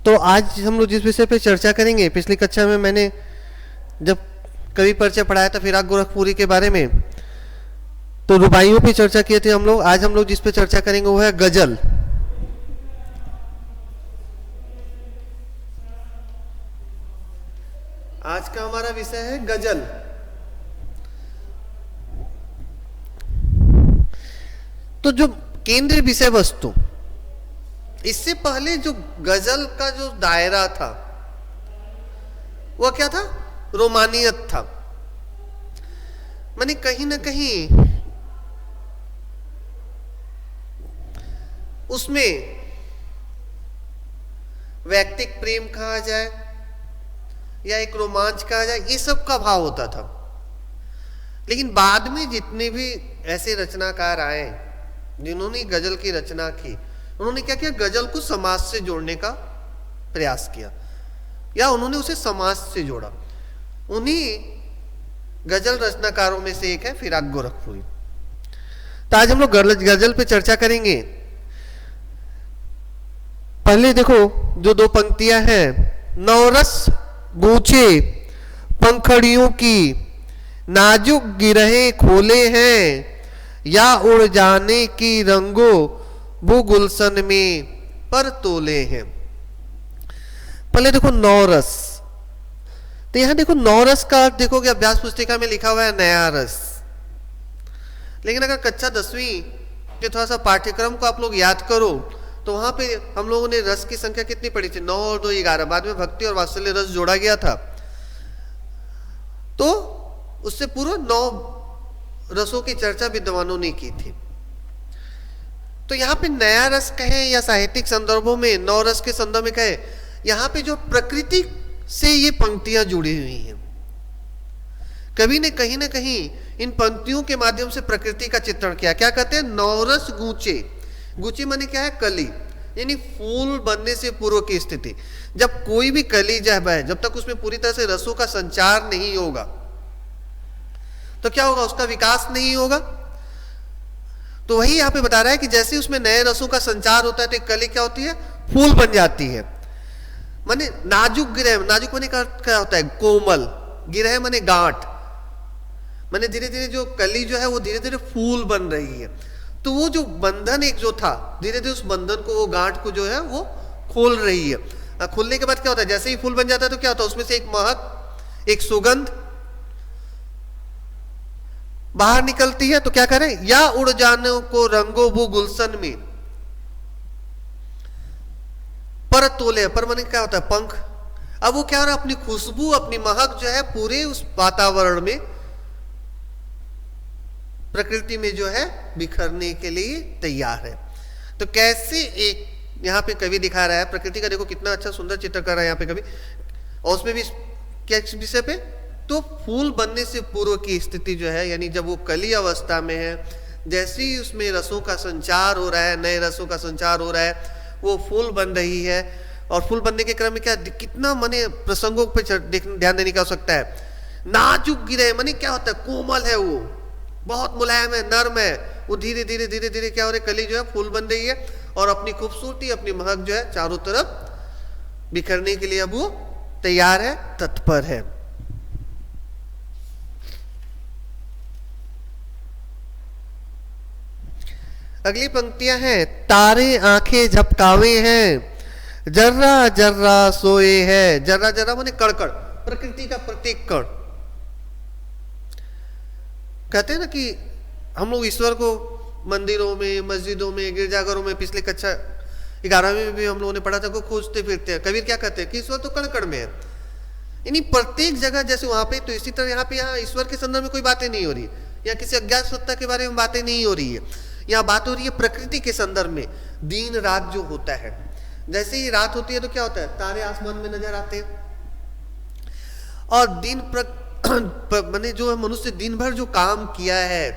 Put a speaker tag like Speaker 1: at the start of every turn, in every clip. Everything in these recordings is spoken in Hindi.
Speaker 1: तो आज हम लोग जिस विषय पे चर्चा करेंगे, पिछली कक्षा में मैंने जब कवि परिचय पढ़ाया था फिराक गोरखपुरी के बारे में, तो रुबाइयों पे चर्चा किए थे हम लोग। आज हम लोग जिस पे चर्चा करेंगे वो है गजल। आज का हमारा विषय है गजल। तो जो केंद्रीय विषय वस्तु, इससे पहले जो गजल का जो दायरा था वह क्या था? रोमानियत था। माने कहीं ना कहीं उसमें वैयक्तिक प्रेम कहा जाए या एक रोमांच कहा जाए, ये सब का भाव होता था। लेकिन बाद में जितने भी ऐसे रचनाकार आए जिन्होंने गजल की रचना की, उन्होंने क्या किया? गजल को समाज से जोड़ने का प्रयास किया या उन्होंने उसे समाज से जोड़ा। उन्हीं गजल रचनाकारों में से एक है फिराक गोरखपुरी। तो आज हम लोग गजल पे चर्चा करेंगे। पहले देखो जो दो पंक्तियां हैं, नौरस गूंचे पंखड़ियों की, नाजुक गिरहें खोले हैं, या उड़ जाने की रंगो वो गुलशन में पर तोले हैं। पहले देखो नौरस, तो यहां देखो नौरस का देखोगे अभ्यास पुस्तिका में लिखा हुआ है नया रस। लेकिन अगर कक्षा 10वीं के थोड़ा सा पाठ्यक्रम को आप लोग याद करो तो वहां पे हम लोगों ने रस की संख्या कितनी पढ़ी थी? 9 और 2 11। बाद में भक्ति और वात्सल्य रस जोड़ा गया था, तो उससे पूर्व 9 रसों की चर्चा विद्वानों ने की थी। तो यहाँ पे नया रस कहे या साहित्यिक संदर्भों में नौ रस के संदर्भ में कहे, यहाँ पे जो प्रकृति से ये पंक्तियां जुड़ी हुई हैं, कवि ने कहीं ना कहीं इन पंक्तियों के माध्यम से प्रकृति का चित्रण किया। क्या कहते हैं? नौरस गूंचे। गूंचे माने क्या है? कली, यानी फूल बनने से पूर्व की स्थिति। जब कोई भी कली जब है, जब तक उसमें पूरी तरह से रसों का संचार नहीं होगा तो क्या होगा? उसका विकास नहीं होगा। तो वही यहां पे बता रहा है कि जैसे उसमें नए रसों का संचार होता है तो एक कली क्या होती है? फूल बन जाती है। माने नाजुक गिरह, नाजुक माने क्या होता है? कोमल। गिरह माने गांठ, माने धीरे धीरे जो कली जो है वो धीरे धीरे फूल बन रही है। तो वो जो बंधन एक जो था, धीरे धीरे उस बंधन को, वो गांठ को जो है वो खोल रही है। खोलने के बाद क्या होता है? जैसे ही फूल बन जाता है तो क्या होता है? उसमें से एक महक, एक सुगंध बाहर निकलती है। तो क्या करें? या उड़ जाने को रंगो वो गुलशन में पर तोले। पर माने क्या होता है? पंख। अब वो क्या हो रहा है? अपनी खुशबू, अपनी महक जो है पूरे उस वातावरण में, प्रकृति में जो है बिखरने के लिए तैयार है। तो कैसे एक यहां पे कवि दिखा रहा है प्रकृति का, देखो कितना अच्छा सुंदर चित्र कर रहा है यहां पे कवि। और उसमें भी क्या विषय पे? तो फूल बनने से पूर्व की स्थिति जो है, यानी जब वो कली अवस्था में है, जैसे ही उसमें रसों का संचार हो रहा है, नए रसों का संचार हो रहा है, वो फूल बन रही है। और फूल बनने के क्रम में क्या, कितना माने प्रसंगों पे ध्यान देने का हो सकता है। नाजुक गिरे माने क्या होता है? कोमल है, वो बहुत मुलायम है, नर्म है। वो धीरे धीरे धीरे धीरे क्या हो रहा है? कली जो है फूल बन रही है और अपनी खूबसूरती, अपनी महक जो है चारों तरफ बिखरने के लिए अब वो तैयार है, तत्पर है। अगली पंक्तियां हैं, तारे आंखें झपकावे हैं, जर्रा जर्रा सोए है। जर्रा जर्रा माने कड़कड़, प्रकृति का प्रत्येक कण। कहते हैं ना कि हम लोग ईश्वर को मंदिरों में, मस्जिदों में, गिरजाघरों में, पिछले कक्षा 11वीं में भी हम लोगों ने पढ़ा था, को खोजते फिरते हैं। कबीर क्या कहते हैं कि ईश्वर तो कण कण में है, यानी प्रत्येक जगह। जैसे वहां पे, तो इसी तरह यहाँ ईश्वर के संदर्भ में कोई बातें नहीं हो रही, या किसी अज्ञात सत्ता के बारे में बातें नहीं हो रही है। यहाँ बात हो रही है प्रकृति के संदर्भ में। दिन रात जो होता है, जैसे ही रात होती है तो क्या होता है? तारे आसमान में नजर आते हैं। और दिन माने जो है मनुष्य दिन भर जो काम किया है,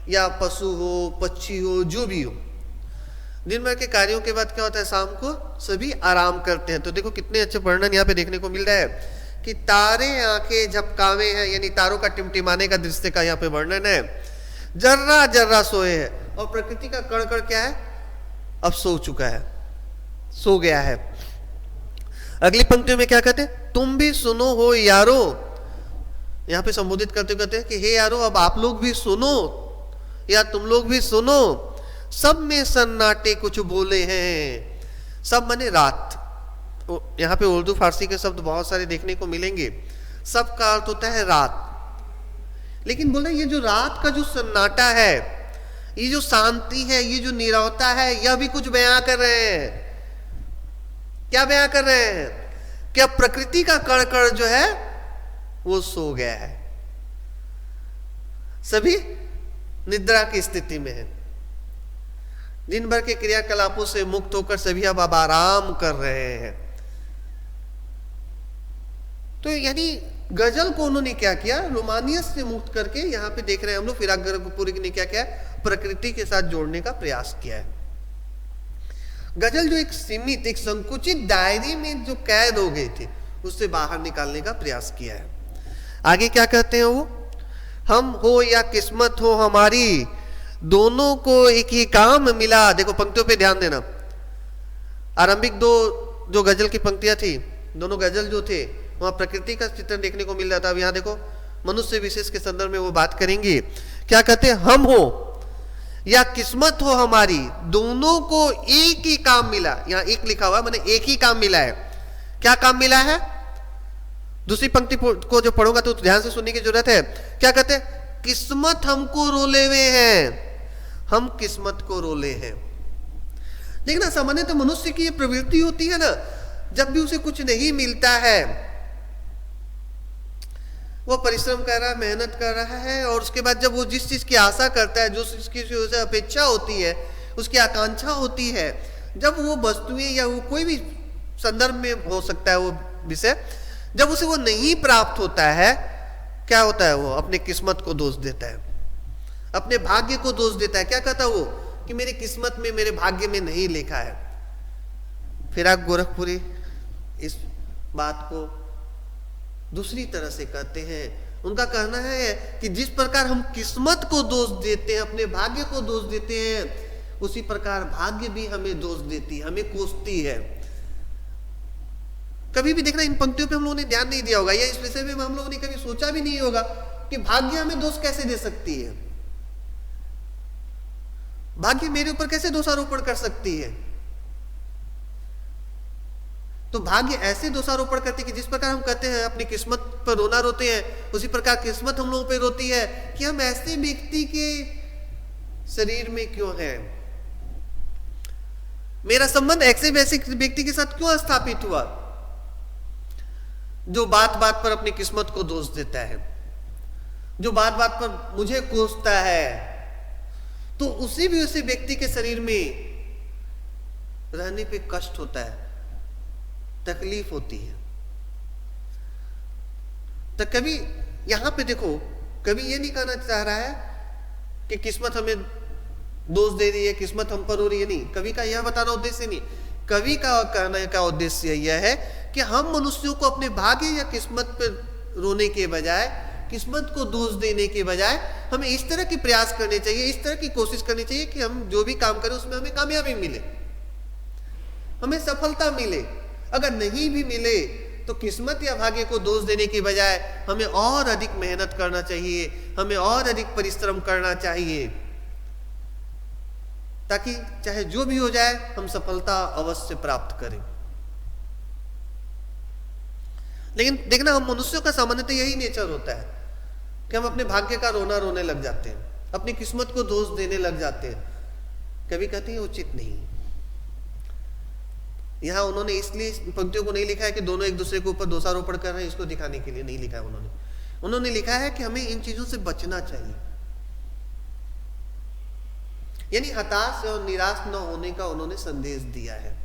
Speaker 1: या पशु हो, पक्षी हो, जो भी हो, दिन भर के कार्यों के बाद क्या होता है? शाम को सभी आराम करते हैं। तो देखो कितने अच्छे वर्णन यहाँ पे देखने को मिल रहा है कि तारे आंखें झपकावे हैं, यानी तारों का टिमटिमाने का दृश्य का यहाँ पे वर्णन है। जर्रा जर्रा सोए है, और प्रकृति का कण कण क्या है? अब सो चुका है, सो गया है। अगली पंक्तियों में क्या कहते हैं, तुम भी सुनो हो यारो, यहां पे संबोधित करते कहते हैं कि हे यारो अब आप लोग भी सुनो, या तुम लोग भी सुनो, सब में सन्नाटे कुछ बोले हैं। सब माने रात, यहाँ पे उर्दू फारसी के शब्द बहुत सारे देखने को मिलेंगे। सब का अर्थ होता है रात, लेकिन बोले ये जो रात का जो सन्नाटा है, ये जो शांति है, ये जो नीरवता है, यह भी कुछ बयां कर रहे हैं। क्या बयां कर रहे हैं? क्या प्रकृति का कण कण जो है वो सो गया है, सभी निद्रा की स्थिति में है, दिन भर के क्रियाकलापों से मुक्त होकर सभी अब आराम कर रहे हैं। तो यानी गजल को उन्होंने क्या किया, रोमानियत से मुक्त करके यहाँ पे देख रहे हैं हम लोग, फिराक गोरखपुरी ने क्या किया, प्रकृति के साथ जोड़ने का प्रयास किया है। गजल जो एक सीमित, एक संकुचित दायरे में जो कैद हो गई थी, उससे बाहर निकालने का प्रयास किया है। आगे क्या कहते हैं वो, हम हो या किस्मत हो हमारी, दोनों को एक ही काम मिला। देखो पंक्तियों पे ध्यान देना, आरंभिक दो जो गजल की पंक्तियां थी, दोनों गजल जो थे वहां प्रकृति का चित्रण देखने को मिल रहा था। अब यहाँ देखो मनुष्य विशेष के संदर्भ में वो बात करेंगे। क्या कहते हैं, हम हो या किस्मत हो हमारी, दोनों को एक ही काम मिला। यहाँ एक लिखा हुआ, मैंने एक ही काम मिला है। क्या काम मिला है? दूसरी पंक्ति को जो पढ़ूंगा तो ध्यान से सुनने की जरूरत है। क्या कहते हैं, किस्मत हमको रोले हुए हैं, हम किस्मत को रोले हैं। देखना सामान्य तो मनुष्य की ये प्रवृत्ति होती है ना, जब भी उसे कुछ नहीं मिलता है, वो परिश्रम कर रहा है, मेहनत कर रहा है, और उसके बाद जब वो जिस चीज की आशा करता है, जो चीज की उसे अपेक्षा होती है, उसकी आकांक्षा होती है, जब वो वस्तुएं या वो कोई भी संदर्भ में हो सकता है वो विषय, जब उसे वो नहीं प्राप्त होता है, क्या होता है, वो अपने किस्मत को दोष देता है, अपने भाग्य को दोष देता है। क्या कहता है वो, कि मेरी किस्मत में, मेरे भाग्य में नहीं लिखा है। फिराक गोरखपुरी इस बात को दूसरी तरह से कहते हैं। उनका कहना है कि जिस प्रकार हम किस्मत को दोष देते हैं, अपने भाग्य को दोष देते हैं, उसी प्रकार भाग्य भी हमें दोष देती है, हमें कोसती है। कभी भी देखना इन पंक्तियों पे हम लोगों ने ध्यान नहीं दिया होगा, या इस विषय में हम लोगों ने कभी सोचा भी नहीं होगा कि भाग्य हमें दोष कैसे दे सकती है, भाग्य मेरे ऊपर कैसे दोषारोपण कर सकती है। तो भाग्य ऐसे दोषारोपण करती है कि जिस प्रकार हम कहते हैं अपनी किस्मत पर रोना रोते हैं, उसी प्रकार किस्मत हम लोगों पे रोती है कि हम ऐसे व्यक्ति के शरीर में क्यों है, मेरा संबंध ऐसे वैसे व्यक्ति के साथ क्यों स्थापित हुआ, जो बात बात पर अपनी किस्मत को दोष देता है, जो बात बात पर मुझे कोसता है। तो उसी भी उसी व्यक्ति के शरीर में रहने पे कष्ट होता है, तकलीफ होती है। तो कभी यहां पे देखो, कभी ये नहीं कहना चाह रहा है कि किस्मत हमें दोष दे रही है, किस्मत हम पर हो रही है, नहीं। कवि का यह बताना उद्देश्य नहीं, कवि का कहने का उद्देश्य यह है कि हम मनुष्यों को अपने भाग्य या किस्मत पर रोने के बजाय, किस्मत को दोष देने के बजाय, हमें इस तरह के प्रयास करने चाहिए, इस तरह की कोशिश करनी चाहिए कि हम जो भी काम करें उसमें हमें कामयाबी मिले, हमें सफलता मिले। अगर नहीं भी मिले तो किस्मत या भाग्य को दोष देने के बजाय हमें और अधिक मेहनत करना चाहिए, हमें और अधिक परिश्रम करना चाहिए, ताकि चाहे जो भी हो जाए हम सफलता अवश्य प्राप्त करें। लेकिन देखना, हम मनुष्यों का सामान्यतः यही नेचर होता है कि हम अपने भाग्य का रोना रोने लग जाते हैं, अपनी किस्मत को दोष देने लग जाते हैं। कभी कहते हैं उचित नहीं। यहां उन्होंने इसलिए पंक्तियों को नहीं लिखा है कि दोनों एक दूसरे के ऊपर दोषारोपण कर रहे हैं, इसको दिखाने के लिए नहीं लिखा है उन्होंने लिखा है कि हमें इन चीजों से बचना चाहिए, यानी हताश और निराश न होने का उन्होंने संदेश दिया है।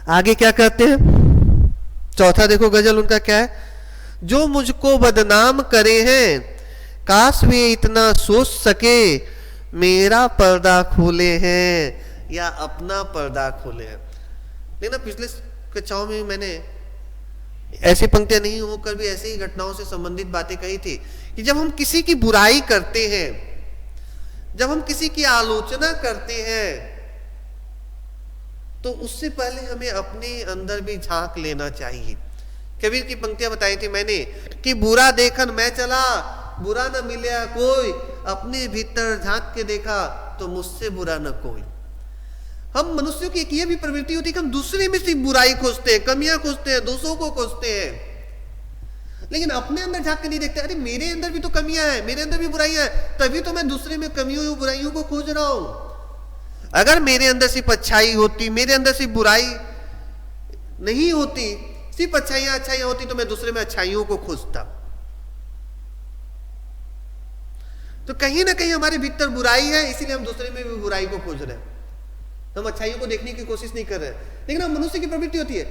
Speaker 1: आगे क्या कहते हैं, चौथा देखो गजल उनका क्या है, जो मुझको बदनाम करे हैं, काश वे इतना सोच सके, मेरा पर्दा खोले हैं या अपना पर्दा खोले हैं। लेकिन पिछले कक्षाओं में मैंने ऐसी पंक्तियां नहीं होकर भी ऐसी ही घटनाओं से संबंधित बातें कही थी कि जब हम किसी की बुराई करते हैं, जब हम किसी की आलोचना करते हैं, तो उससे पहले हमें अपने अंदर भी झांक लेना चाहिए। कबीर की पंक्तियां बताई थी मैंने कि बुरा देखन मैं चला, बुरा न मिला कोई, अपने भीतर झांक के देखा तो मुझसे बुरा न कोई। हम मनुष्यों की एक ये भी प्रवृत्ति होती है कि हम दूसरे में सिर्फ बुराई खोजते हैं, कमियां खोजते हैं, दोषों को खोजते हैं, लेकिन अपने अंदर झांक के नहीं देखते, अरे मेरे अंदर भी तो कमियां हैं, मेरे अंदर भी बुराइयां हैं, तभी तो मैं दूसरे में कमियों बुराइयों को खोज रहा हूं। अगर मेरे अंदर सिर्फ अच्छाई होती, मेरे अंदर सिर्फ बुराई नहीं होती, सिर्फ अच्छाइयां होती, तो मैं दूसरे में अच्छाइयों को खोजता। तो कहीं ना कहीं हमारे भीतर बुराई है, इसीलिए हम दूसरे में भी बुराई को खोज रहे हैं, हम अच्छाइयों को देखने की कोशिश नहीं कर रहे हैं। लेकिन हम मनुष्य की प्रवृत्ति होती है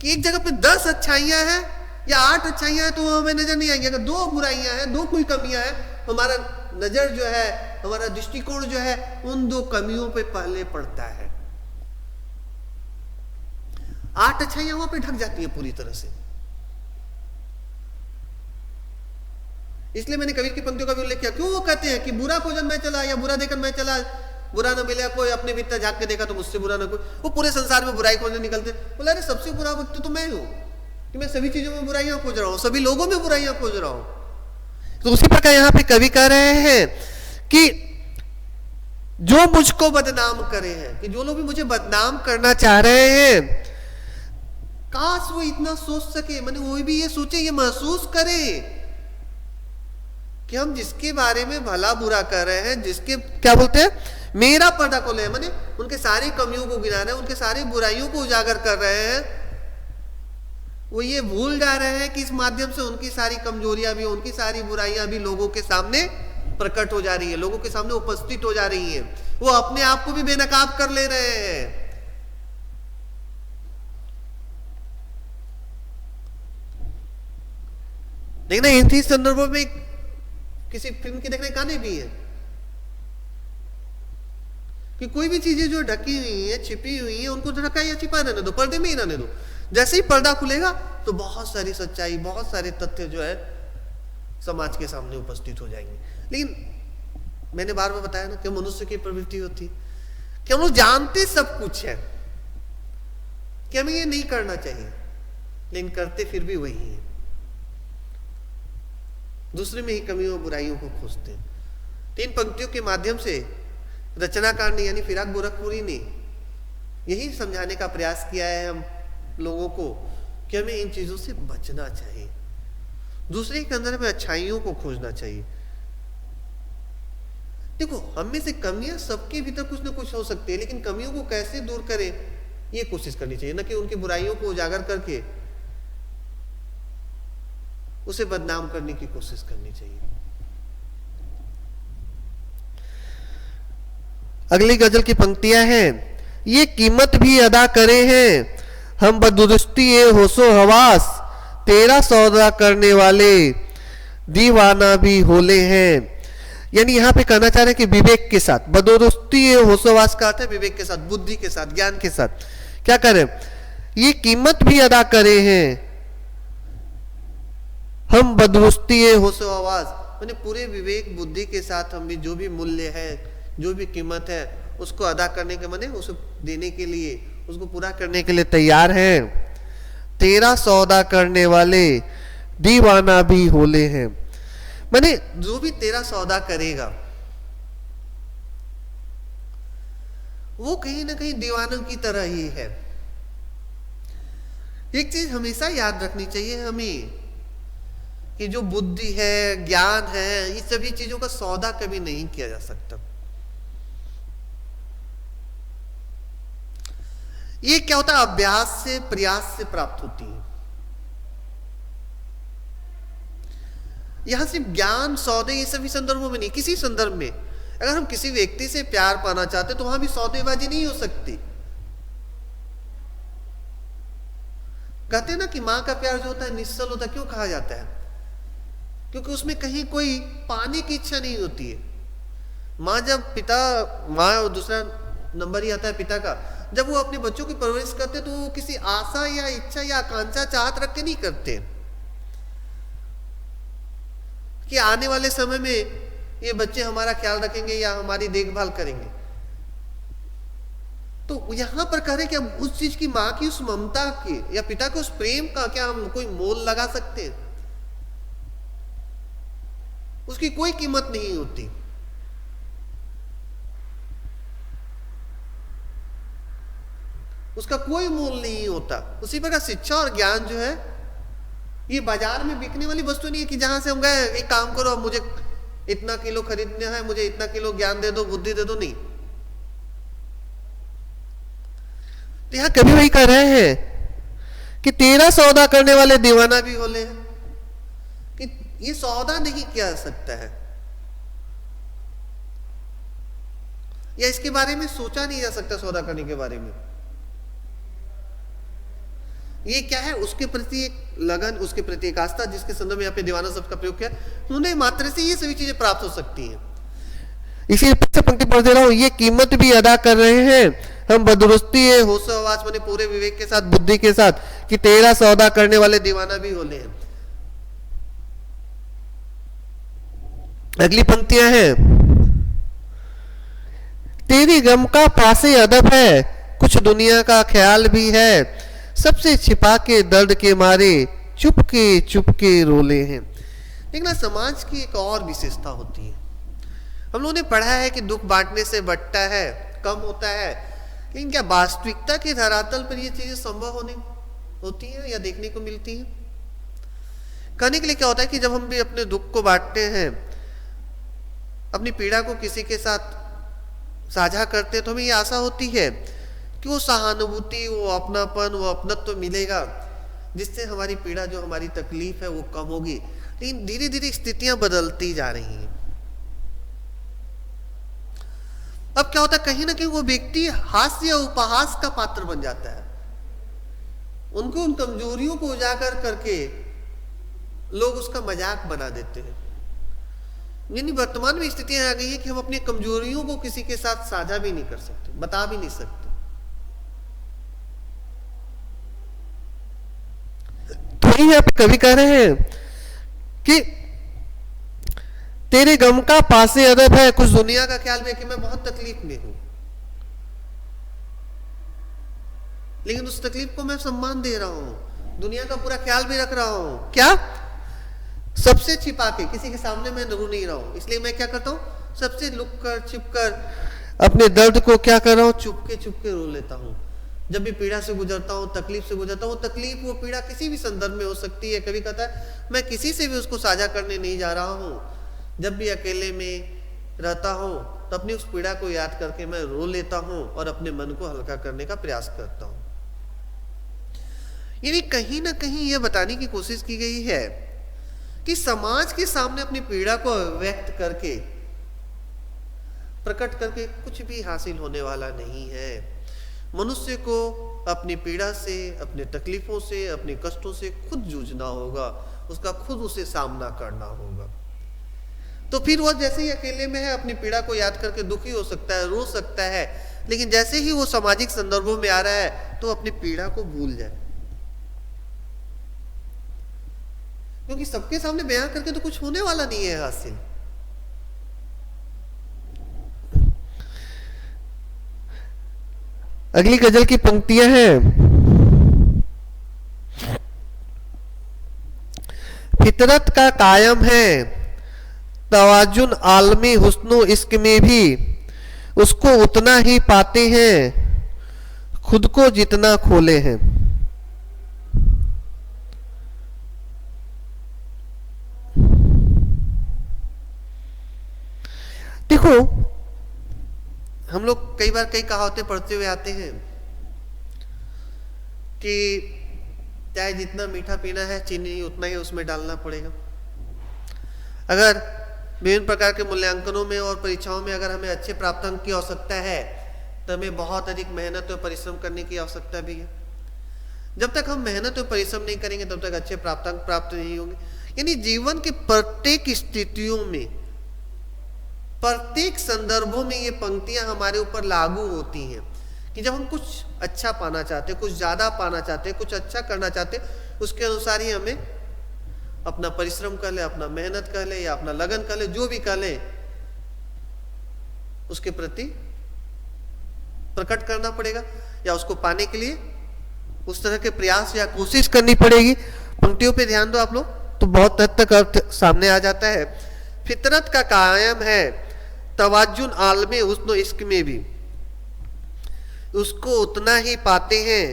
Speaker 1: कि एक जगह पे 10 अच्छाइयां हैं या 8 अच्छाइयां हैं तो हमें नजर नहीं आएंगे। अगर 2 बुराइयां हैं, 2 कोई कमियां हैं, हमारा नजर जो है, हमारा दृष्टिकोण जो है उन 2 कमियों पे पहले पड़ता है। 8 अच्छाइयां वहां पे ढक जाती है पूरी तरह से। इसलिए मैंने कबीर की पंक्तियों का भी उल्लेख किया। क्यों वो कहते हैं कि बुरा खोजन मैं चला या बुरा देखन मैं चला, बुरा ना मिला कोई, अपने भीतर झांक के देखा तो मुझसे बुरा ना कोई। वो पूरे संसार में बुराई खोजने निकलते, बोला अरे सबसे बुरा व्यक्ति तो मैं हूं कि मैं सभी चीजों में बुराइयां खोज रहा हूं, सभी लोगों में बुराइयां खोज रहा हूं। तो उसी प्रकार यहां पे कवि कह रहे हैं कि जो मुझको बदनाम करे हैं, कि जो लोग भी मुझे बदनाम करना चाह रहे हैं, काश वो इतना सोच सके, माने वो भी ये सोचे, ये महसूस करे कि हम जिसके बारे में भला बुरा कर रहे हैं, जिसके क्या बोलते हैं मेरा पर्दा को ले, माने उनके सारी कमियों को गिना रहे हैं, उनके सारी बुराइयों को उजागर कर रहे हैं, वो ये भूल जा रहे हैं कि इस माध्यम से उनकी सारी कमजोरियां भी, उनकी सारी बुराइयां भी लोगों के सामने प्रकट हो जा रही है, लोगों के सामने उपस्थित हो जा रही है। वो अपने आप को भी बेनकाब कर ले रहे हैं। देखना इन संदर्भों में किसी फिल्म के देखने गाने भी है कि कोई भी चीजें जो ढकी हुई है, छिपी हुई है, उनको ढका या छिपा रहने दो, पर्दे में ही रहने दो। जैसे ही पर्दा खुलेगा तो बहुत सारी सच्चाई, बहुत सारे तथ्य जो है समाज के सामने उपस्थित हो जाएंगे। लेकिन मैंने बार बार बताया ना कि मनुष्य की प्रवृत्ति होती कि हम लोग जानते सब कुछ है कि हमें ये नहीं करना चाहिए, लेकिन करते फिर भी वही है, दूसरे में ही कमियों और बुराइयों को खोजते हैं। 3 पंक्तियों के माध्यम से रचनाकार ने यानी फिराक गोरखपुरी ने यही समझाने का प्रयास किया है हम लोगों को कि हमें इन चीजों से बचना चाहिए, दूसरे के अंदर में अच्छाइयों को खोजना चाहिए। देखो हम में से कमियां सबके भीतर कुछ ना कुछ हो सकती है, लेकिन कमियों को कैसे दूर करें ये कोशिश करनी चाहिए, न कि उनकी बुराइयों को उजागर करके उसे बदनाम करने की कोशिश करनी चाहिए। अगली गजल की पंक्तियां हैं, ये कीमत भी अदा करे हैं हम बदुरुस्ती ए होशो हवास, तेरा सौदा करने वाले दीवाना भी होले हैं। यानी यहां पे कहना चाह रहे हैं कि विवेक के साथ, बदुरुस्ती ए होशोवास का अर्थ है विवेक के साथ, बुद्धि के साथ, ज्ञान के साथ क्या करें, ये कीमत भी अदा करे हैं हम बदरुस्ती होशो आवाज, मैंने पूरे विवेक बुद्धि के साथ हम भी जो भी मूल्य है, जो भी कीमत है, उसको अदा करने के माने उसे देने के लिए, उसको पूरा करने के लिए तैयार हैं। तेरा सौदा करने वाले दीवाना भी होले हैं, माने जो भी तेरा सौदा करेगा वो कहीं ना कहीं दीवानों की तरह ही है। एक चीज हमेशा याद रखनी चाहिए हमें कि जो बुद्धि है, ज्ञान है, इस सभी चीजों का सौदा कभी नहीं किया जा सकता। ये क्या होता है, अभ्यास से, प्रयास से प्राप्त होती है। यहां सिर्फ ज्ञान, सौदे, ये सभी संदर्भों में नहीं, किसी संदर्भ में अगर हम किसी व्यक्ति से प्यार पाना चाहते तो वहां भी सौदेबाजी नहीं हो सकती। कहते हैं ना कि मां का प्यार जो होता है निश्चल होता है। क्यों कहा जाता है? क्योंकि उसमें कहीं कोई पाने की इच्छा नहीं होती है। माँ जब पिता, माँ और दूसरा नंबर ही आता है पिता का, जब वो अपने बच्चों की परवरिश करते हैं तो वो किसी आशा या इच्छा या आकांक्षा, चाहत रख के नहीं करते कि आने वाले समय में ये बच्चे हमारा ख्याल रखेंगे या हमारी देखभाल करेंगे। तो यहां पर कह रहे कि हम उस चीज की, मां की उस ममता की या पिता के उस प्रेम का क्या हम कोई मोल लगा सकते हैं? उसकी कोई कीमत नहीं होती। उसका कोई मोल नहीं होता। उसी प्रकार शिक्षा और ज्ञान जो है, ये बाजार में बिकने वाली वस्तु नहीं है कि जहां से हम गए एक काम करो, अब मुझे इतना किलो खरीदना है, मुझे इतना किलो ज्ञान दे दो, बुद्धि दे दो, नहीं। तो यहां कभी वही कह रहे हैं कि तेरा सौदा करने वाले दीवाना भी होले हैं, कि ये सौदा नहीं किया सकता है, या इसके बारे में सोचा नहीं जा सकता सौदा करने के बारे में। ये क्या है? उसके प्रति एक लगन, उसके प्रति एक आस्था, जिसके संदर्भ में यहाँ पे दीवाना शब्द का प्रयोग किया, उन्हें मात्र से ये सभी चीजें प्राप्त हो सकती हैं। इसी पंक्ति पढ़ दे रहा हूं, ये कीमत भी अदा कर रहे हैं हम बदरुस्ती है होशोहवास माने पूरे विवेक के साथ, बुद्धि के साथ, कि तेरा सौदा करने वाले दीवाना भी होले हैं। अगली पंक्तियां हैं, तेरी गम का पासे अदब है, कुछ दुनिया का ख्याल भी है, सबसे छिपा के दर्द के मारे चुपके रोले हैं। लेकिन समाज की एक और विशेषता होती है। हम लोगों ने पढ़ा है कि दुख बांटने से बढ़ता है, कम होता है, लेकिन क्या वास्तविकता के धरातल पर ये चीजें संभव होती हैं या देखने को मिलती हैं? कहने के लिए क्या होता है कि जब हम भी अपने दुख को बांटते हैं, अपनी पीड़ा को किसी के साथ साझा करते हैं, तो हमें ये आशा होती है कि वो सहानुभूति, वो अपनापन, वो अपनत्व मिलेगा, जिससे हमारी पीड़ा, जो हमारी तकलीफ है, वो कम होगी। लेकिन धीरे धीरे स्थितियां बदलती जा रही हैं। अब क्या होता है, कहीं ना कहीं वो व्यक्ति हास्य या उपहास का पात्र बन जाता है। उनको, उन कमजोरियों को उजागर करके लोग उसका मजाक बना देते हैं। यानी वर्तमान में स्थितियां आ गई है कि हम अपनी कमजोरियों को किसी के साथ साझा भी नहीं कर सकते, बता भी नहीं सकते। तो यहाँ पे कवि कह रहे हैं कि तेरे गम का पासे अदब है, कुछ दुनिया का ख्याल में कि मैं बहुत तकलीफ में हूं, लेकिन उस तकलीफ को मैं सम्मान दे रहा हूं, दुनिया का पूरा ख्याल भी रख रहा हूं। क्या? सबसे छिपा के, किसी के सामने मैं रो नहीं रहा हूं, इसलिए मैं क्या करता हूं, सबसे लुक कर, छिप कर अपने दर्द को क्या कर रहा हूं, चुपके रो लेता हूं। जब भी पीड़ा से गुजरता हूं, तकलीफ से गुजरता हूं, तकलीफ, वो पीड़ा किसी भी संदर्भ में हो सकती है। कभी कहता है मैं किसी से भी उसको साझा करने नहीं जा रहा हूं। जब भी अकेले में रहता हूं तो अपनी उस पीड़ा को याद करके मैं रो लेता हूं और अपने मन को हल्का करने का प्रयास करता हूं। यानी कहीं ना कहीं यह बताने की कोशिश की गई है कि समाज के सामने अपनी पीड़ा को व्यक्त करके, प्रकट करके कुछ भी हासिल होने वाला नहीं है। मनुष्य को अपनी पीड़ा से, अपने तकलीफों से, अपने कष्टों से खुद जूझना होगा, उसका खुद उसे सामना करना होगा। तो फिर वह जैसे ही अकेले में है, अपनी पीड़ा को याद करके दुखी हो सकता है, रो सकता है, लेकिन जैसे ही वो सामाजिक संदर्भों में आ रहा है तो अपनी पीड़ा को भूल जाए, क्योंकि सबके सामने बयां करके तो कुछ होने वाला नहीं है हासिल। अगली गजल की पंक्तियां हैं, फितरत का कायम है तवाजुन आलमी हुस्नो इश्क में भी, उसको उतना ही पाते हैं खुद को जितना खोले हैं। देखो, हम लोग कई बार कई कहावतें पढ़ते हुए आते हैं कि चाहे जितना मीठा पीना है, चीनी उतना ही उसमें डालना पड़ेगा। अगर विभिन्न प्रकार के मूल्यांकनों में और परीक्षाओं में अगर हमें अच्छे प्राप्तांक की आवश्यकता है तो हमें बहुत अधिक मेहनत और परिश्रम करने की आवश्यकता भी है। जब तक हम मेहनत और परिश्रम नहीं करेंगे तब तक अच्छे प्राप्तांक प्राप्त नहीं होंगे। यानी जीवन के प्रत्येक स्थितियों में, प्रत्येक संदर्भों में ये पंक्तियां हमारे ऊपर लागू होती हैं कि जब हम कुछ अच्छा पाना चाहते, कुछ ज्यादा पाना चाहते, कुछ अच्छा करना चाहते, उसके अनुसार ही हमें अपना परिश्रम कर ले, अपना मेहनत कर ले या अपना लगन कर ले, जो भी कर ले, उसके प्रति प्रकट करना पड़ेगा या उसको पाने के लिए उस तरह के प्रयास या कोशिश करनी पड़ेगी। पंक्तियों पे ध्यान दो आप लोग, तो बहुत हद तक अर्थ सामने आ जाता है। फितरत का कायम है तवाजुन आलमे हुस्न इश्क में भी, उसको उतना ही पाते हैं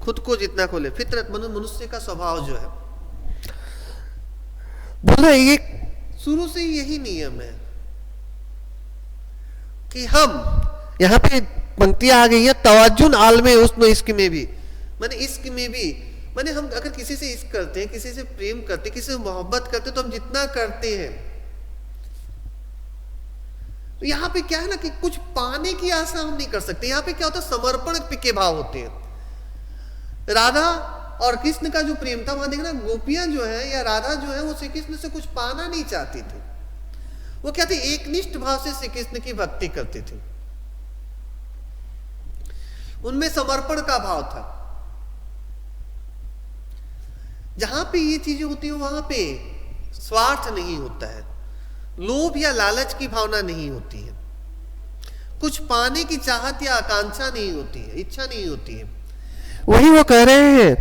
Speaker 1: खुद को जितना खोले। फितरत मनुष्य का स्वभाव जो है, बोल रहे ये शुरू से यही नियम है कि हम, यहां पे पंक्तियां आ गई है तवाजुन आलमे हुस्न इश्क में भी, माने इश्क में भी, माने हम अगर किसी से इश्क करते हैं, किसी से प्रेम करते हैं, किसी से मोहब्बत करते हैं, तो हम जितना करते हैं, तो यहां पे क्या है ना कि कुछ पाने की आशा हम नहीं कर सकते। यहां पे क्या होता है, समर्पण के भाव होते हैं। राधा और कृष्ण का जो प्रेम था, वहां देखना गोपियां जो है या राधा जो है वो श्री कृष्ण से कुछ पाना नहीं चाहती थी। वो क्या थे, एकनिष्ठ भाव से श्री कृष्ण की भक्ति करते थे, उनमें समर्पण का भाव था। जहां पे ये चीजें होती है वहां पे स्वार्थ नहीं होता है, लोभ या लालच की भावना नहीं होती है, कुछ पाने की चाहत या आकांक्षा नहीं होती है, इच्छा नहीं होती है। वही वो कह रहे हैं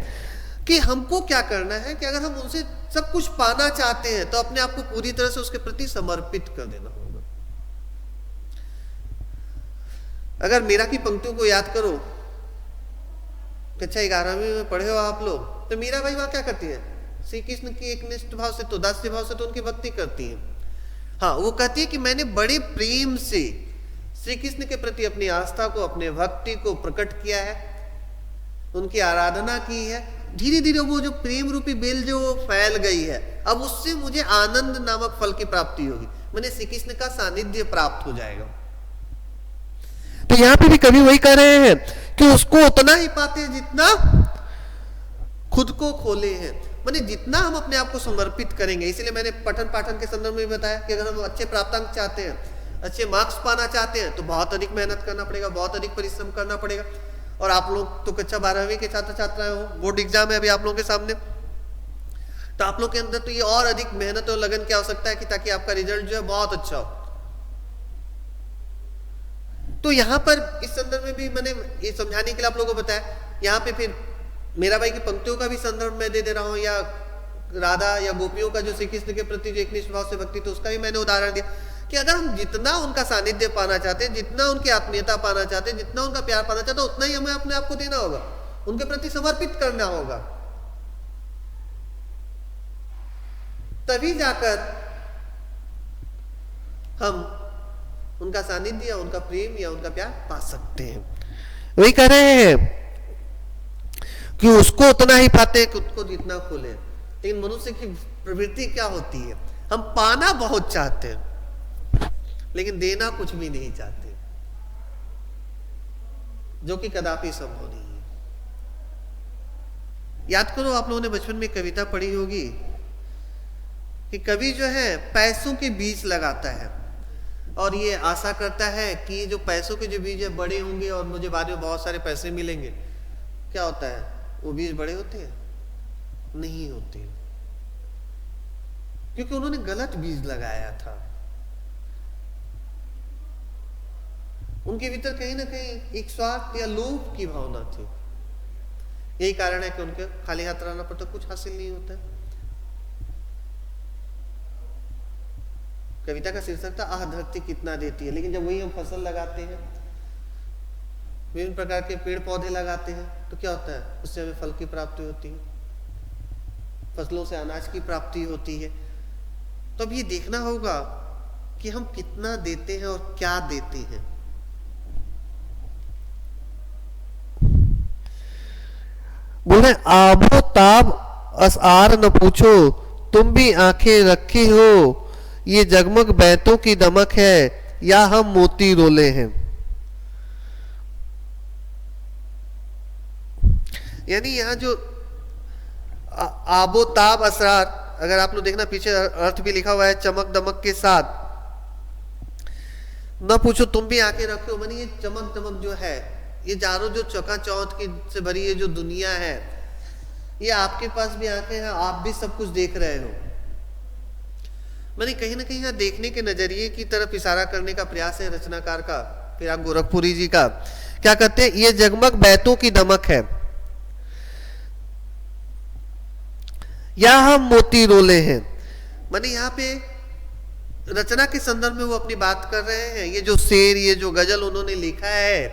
Speaker 1: कि हमको क्या करना है कि अगर हम उनसे सब कुछ पाना चाहते हैं तो अपने आप को पूरी तरह से उसके प्रति समर्पित कर देना होगा। अगर मीरा की पंक्तियों को याद करो, कक्षा 11वीं में पढ़े हो आप लोग, तो मीरा भाई वहां क्या करती है, श्री कृष्ण की एक निष्ठ भाव से, तो दास्य भाव से तो उनकी भक्ति करती है। हाँ, वो कहती है कि मैंने बड़े प्रेम से श्री कृष्ण के प्रति अपनी आस्था को, अपने भक्ति को प्रकट किया है, उनकी आराधना की है। धीरे धीरे वो जो प्रेम रूपी बेल जो फैल गई है, अब उससे मुझे आनंद नामक फल की प्राप्ति होगी, मैंने श्री कृष्ण का सानिध्य प्राप्त हो जाएगा। तो यहां पे भी कवि वही कह रहे हैं कि उसको उतना ही पाते हैं जितना खुद को खोले हैं, माने जितना हम अपने आप को समर्पित करेंगे। इसलिए मैंने पठन पाठन के संदर्भ में बताया कि अगर हम अच्छे प्राप्तांक चाहते हैं, अच्छे मार्क्स पाना चाहते हैं, तो बहुत अधिक मेहनत करना पड़ेगा, बहुत अधिक परिश्रम करना पड़ेगा। और आप लोग तो कक्षा 12वीं के छात्र छात्राएं हो, बोर्ड एग्जाम है अभी आप लोगों के सामने, तो आप लोग के अंदर तो ये और अधिक मेहनत और लगन की आवश्यकता है कि ताकि आपका रिजल्ट जो है बहुत अच्छा हो। तो यहां पर इस संदर्भ में भी मैंने ये समझाने के लिए आप लोगों को बताया। यहां पे फिर मेरा भाई की पंक्तियों का भी संदर्भ मैं दे रहा हूं, या राधा या गोपियों का जो श्री कृष्ण के प्रति जो एक निष्ठ भाव से भक्ति, तो उसका भी मैंने उदाहरण दिया कि अगर हम जितना उनका सानिध्य पाना चाहते हैं, जितना उनकी आत्मीयता पाना चाहते हैं, जितना उनका प्यार पाना चाहते हैं, उतना ही हमें अपने आप को देना होगा, उनके प्रति समर्पित करना होगा, तभी जाकर हम उनका सानिध्य, उनका प्रेम या उनका प्यार पा सकते हैं। वही कह रहे हैं कि उसको उतना ही पाते हैं खुद को जितना खोले। लेकिन मनुष्य की प्रवृत्ति क्या होती है, हम पाना बहुत चाहते हैं लेकिन देना कुछ भी नहीं चाहते, जो कि कदापि संभव नहीं है। याद करो, आप लोगों ने बचपन में कविता पढ़ी होगी कि कवि जो है पैसों के बीज लगाता है और ये आशा करता है कि जो पैसों के जो बीज है बड़े होंगे और मुझे बाद में बहुत सारे पैसे मिलेंगे। क्या होता है, वो बीज बड़े होते हैं? नहीं होते, क्योंकि उन्होंने गलत बीज लगाया था। उनके भीतर कहीं ना कहीं एक स्वार्थ या लोभ की भावना थी। यही कारण है कि उनके खाली हाथ रहना पड़ता, कुछ हासिल नहीं होता। कविता का शीर्षक था आह धरती कितना देती है, लेकिन जब वही हम फसल लगाते हैं, विभिन्न प्रकार के पेड़ पौधे लगाते हैं, तो क्या होता है, उससे हमें फल की प्राप्ति होती है, फसलों से अनाज की प्राप्ति होती है। तो अब ये देखना होगा कि हम कितना देते हैं और क्या देते हैं। बोले आबो ताब असआर न पूछो, तुम भी आंखें रखी हो, ये जगमग बैतों की दमक है या हम मोती रोले हैं। यानी यहां जो आबो ताब असरार, अगर आप लोग देखना पीछे अर्थ भी लिखा हुआ है चमक दमक के साथ। न पूछो तुम भी आंखें रखो, मानी ये चमक दमक जो है, ये चारों जो चकाचौंध की से भरी ये जो दुनिया है, ये आपके पास भी आंखें हैं, आप भी सब कुछ देख रहे हो। मानी कहीं ना कहीं यहाँ देखने के नजरिए की तरफ इशारा करने का प्रयास है रचनाकार का फिराक गोरखपुरी जी का, क्या कहते हैं, ये जगमग बैतों की दमक है, या हम मोती रोले हैं। माने यहाँ पे रचना के संदर्भ में वो अपनी बात कर रहे हैं। ये जो शेर, ये जो गजल उन्होंने लिखा है,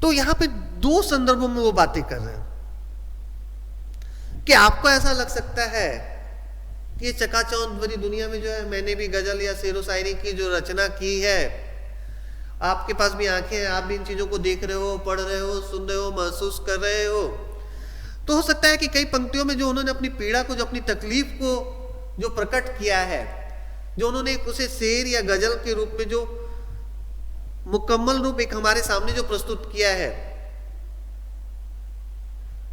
Speaker 1: तो यहाँ पे दो संदर्भों में वो बातें कर रहे हैं कि आपको ऐसा लग सकता है कि ये चकाचौंध भरी दुनिया में जो है मैंने भी गजल या शेरो शायरी की जो रचना की है, आपके पास भी आंखें हैं, आप भी इन चीजों को देख रहे हो, पढ़ रहे हो, सुन रहे हो, महसूस कर रहे हो। तो हो सकता है कि कई पंक्तियों में जो उन्होंने अपनी पीड़ा को, जो अपनी तकलीफ को जो प्रकट किया है, जो उन्होंने उसे शेर या गजल के रूप में जो मुकम्मल रूप एक हमारे सामने जो प्रस्तुत किया है,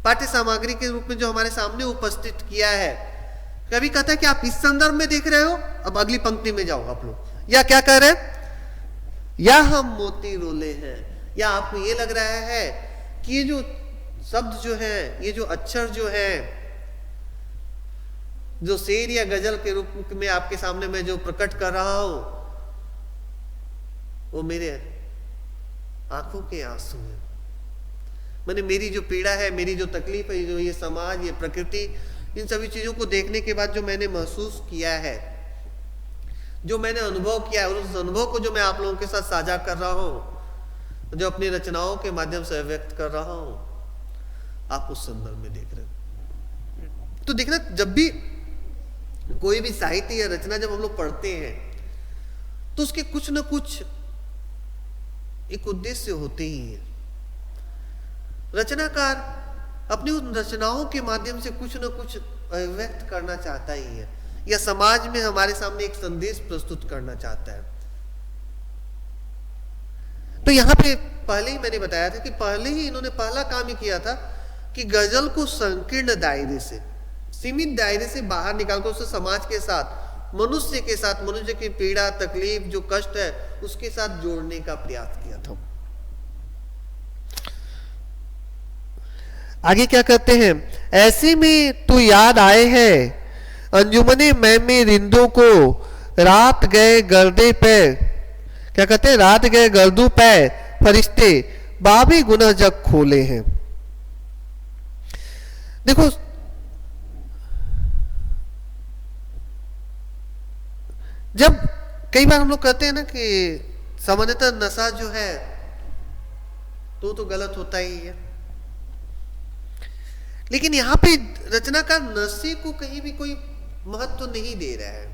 Speaker 1: पाठ्य सामग्री के रूप में जो हमारे सामने उपस्थित किया है, कभी कहता है कि आप इस संदर्भ में देख रहे हो, अब अगली पंक्ति में जाओ आप लोग, या क्या कह रहे हैं, या हम मोती रोले हैं, या आपको ये लग रहा है कि ये जो शब्द जो है, ये जो अक्षर जो है, जो शेर या गजल के रूप में आपके सामने मैं जो प्रकट कर रहा हूं, वो मेरे आंखों के आंसू हैं। मैंने मेरी जो पीड़ा है, मेरी जो तकलीफ है, जो ये समाज, ये प्रकृति, इन सभी चीजों को देखने के बाद जो मैंने महसूस किया है, जो मैंने अनुभव किया है, उस अनुभव को जो मैं आप लोगों के साथ साझा कर रहा हूं, जो अपनी रचनाओं के माध्यम से व्यक्त कर रहा हूं, आप उस संदर्भ में देख रहे हो। तो देखना, जब भी कोई भी साहित्य या रचना जब हम लोग पढ़ते हैं, तो उसके कुछ न कुछ एक उद्देश्य होते ही है। रचनाकार अपनी उन रचनाओं के माध्यम से कुछ न कुछ व्यक्त करना चाहता ही है, या समाज में हमारे सामने एक संदेश प्रस्तुत करना चाहता है। तो यहां पे पहले ही मैंने बताया था कि पहले ही इन्होंने पहला काम ही किया था कि गजल को संकीर्ण दायरे से, सीमित दायरे से बाहर निकालकर उसे समाज के साथ, मनुष्य के साथ, मनुष्य की पीड़ा, तकलीफ, जो कष्ट है, उसके साथ जोड़ने का प्रयास किया था। आगे क्या कहते हैं, ऐसे में तो याद आए हैं अंजुमने में रिंदों को, रात गए गर्दे पे, क्या कहते हैं, रात गए गर्दू पे फरिश्ते, बाबी गुना जग खोले हैं। देखो, जब कई बार हम लोग कहते हैं ना कि सामान्यतः नशा जो है तो गलत होता ही है, लेकिन यहां पे रचनाकार नशे को कहीं भी कोई महत्व तो नहीं दे रहा है।